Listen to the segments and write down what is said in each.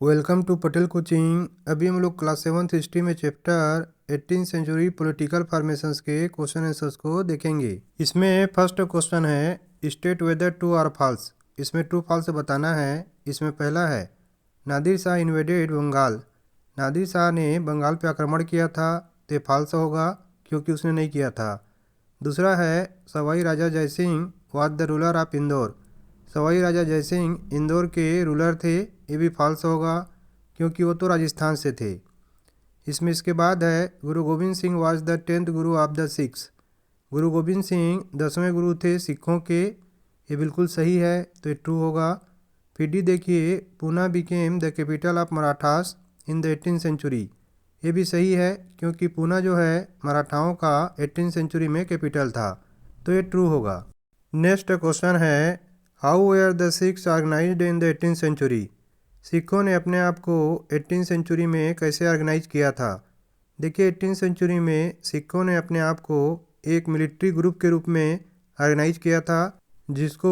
Welcome to Patel coaching. अभी हम लोग क्लास 7th हिस्ट्री में chapter 18th century political formations के क्वेश्चन आंसर्स को देखेंगे। इसमें फर्स्ट क्वेश्चन है स्टेट वेदर ट्रू और फॉल्स। इसमें ट्रू फॉल्स बताना है। इसमें पहला है नादिर शाह इन्वेडेड बंगाल। नादिर शाह ने बंगाल पे आक्रमण किया था, तो फॉल्स होगा क्योंकि उसने नहीं किया था। दूसरा है Sawai Raja Jaisingh was the ruler of Indore. Sawai Raja Jaisingh Indore के रूलर थे, ये भी फॉल्स होगा क्योंकि वो तो राजस्थान से थे। इसके बाद है गुरु Govind Singh was the 10th Guru of the six. गुरु गोविंद सिंह 10वें गुरु थे सिखों के, ये बिल्कुल सही है, तो ये ट्रू होगा। फिर डी देखिए Poona became the capital of Marathas in the 18th century. ये भी सही है क्योंकि पूना जो है मराठाओं का 18th सेंचुरी में कैपिटल था, तो ये ट्रू होगा। नेक्स्ट क्वेश्चन है how were the Sikhs organized in the 18th century. सिखों ने अपने आप को 18th सेंचुरी में कैसे ऑर्गेनाइज किया था। देखिए 18th सेंचुरी में सिखों ने अपने आप को एक मिलिट्री ग्रुप के रूप में ऑर्गेनाइज किया था, जिसको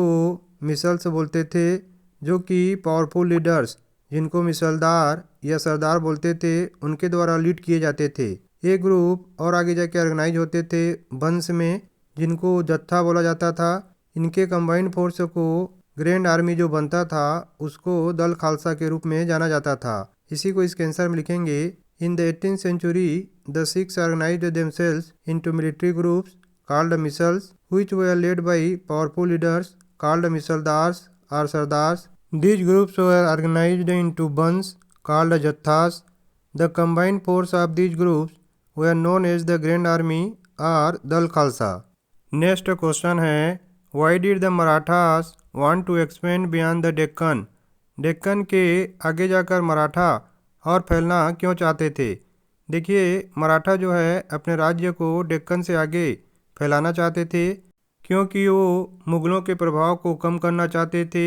मिसल्स बोलते थे, जो कि पावरफुल लीडर्स जिनको मिसलदार या सरदार बोलते थे उनके द्वारा लीड किए जाते थे। ये ग्रुप और आगे जाके ऑर्गेनाइज होते थे वंश में, जिनको जत्था बोला जाता था। इनके कंबाइंड फोर्स को ग्रैंड आर्मी जो बनता था उसको दल खालसा के रूप में जाना जाता था। इसी को इसके आंसर में लिखेंगे in the 18th century the Sikhs organised themselves into military groups called misls which were led by powerful leaders called misldars और sardars. These groups were organized into bands called jathas. The combined force of these groups were known as the Grand Army or Dal Khalsa. Next question है Why did the Marathas want to expand beyond the Deccan? Deccan के आगे जाकर मराठा और फैलना क्यों चाहते थे। देखिए मराठा जो है अपने राज्य को डेक्कन से आगे फैलाना चाहते थे, क्योंकि वो मुगलों के प्रभाव को कम करना चाहते थे।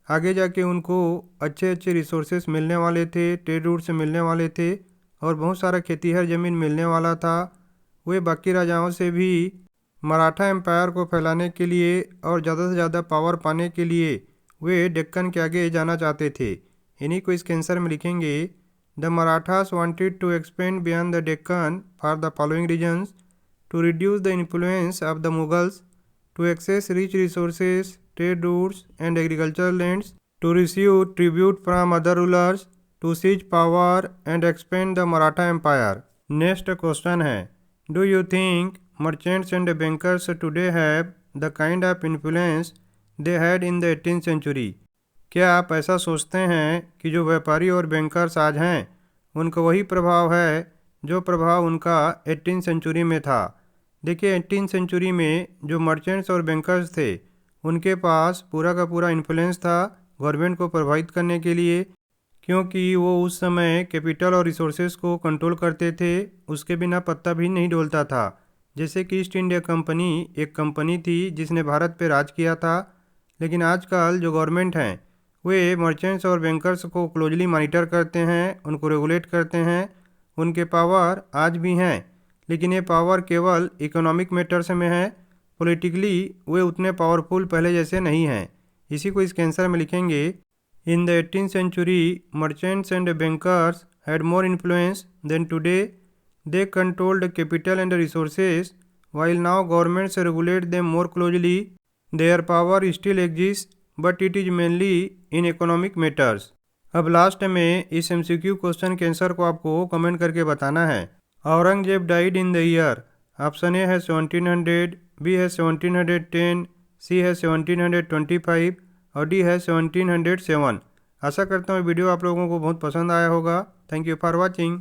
आगे जाके उनको अच्छे अच्छे रिसोर्सेस मिलने वाले थे, ट्रेड रूट से मिलने वाले थे और बहुत सारा खेतीहर ज़मीन मिलने वाला था। वे बाकी राजाओं से भी मराठा एम्पायर को फैलाने के लिए और ज़्यादा से ज़्यादा पावर पाने के लिए वे डेक्कन के आगे जाना चाहते थे। इन्हीं को इसके आंसर में लिखेंगे the Marathas wanted to expand beyond the Deccan for the following reasons to reduce the influence of the Mughals, to access rich resources, trade routes and agricultural lands, to receive tribute from other rulers, to seize power and expand the Maratha Empire. Next question है Do you think merchants and bankers today have the kind of influence they had in the 18th century? क्या आप ऐसा सोचते हैं कि जो व्यापारी और बैंकर्स आज हैं उनका वही प्रभाव है जो प्रभाव उनका 18th सेंचुरी में था। देखिए 18th सेंचुरी में जो मर्चेंट्स और बैंकर्स थे उनके पास पूरा का पूरा इन्फ्लुएंस था गवर्नमेंट को प्रभावित करने के लिए, क्योंकि वो उस समय कैपिटल और रिसोर्सेज को कंट्रोल करते थे। उसके बिना पत्ता भी नहीं डोलता था। जैसे कि ईस्ट इंडिया कंपनी एक कंपनी थी जिसने भारत पे राज किया था, लेकिन आजकल जो गवर्नमेंट हैं वे मर्चेंट्स और बैंकर्स को क्लोजली मॉनिटर करते हैं, उनको रेगुलेट करते हैं। उनके पावर आज भी हैं, लेकिन ये पावर केवल इकोनॉमिक मैटर्स में है। पॉलिटिकली वे उतने पावरफुल पहले जैसे नहीं हैं। इसी को इसके आंसर में लिखेंगे in the 18th century merchants and bankers had more influence than today. They controlled capital and resources while now governments regulate them more closely. Their power still exist but it is mainly in economic matters. अब last में इस MCQ question के answer को आपको comment करके बताना है। Aurangzeb died in the year. Option A है 1700, बी है 1710, सी है 1725 और डी है 1707। आशा करता हूँ वीडियो आप लोगों को बहुत पसंद आया होगा। Thank you for watching.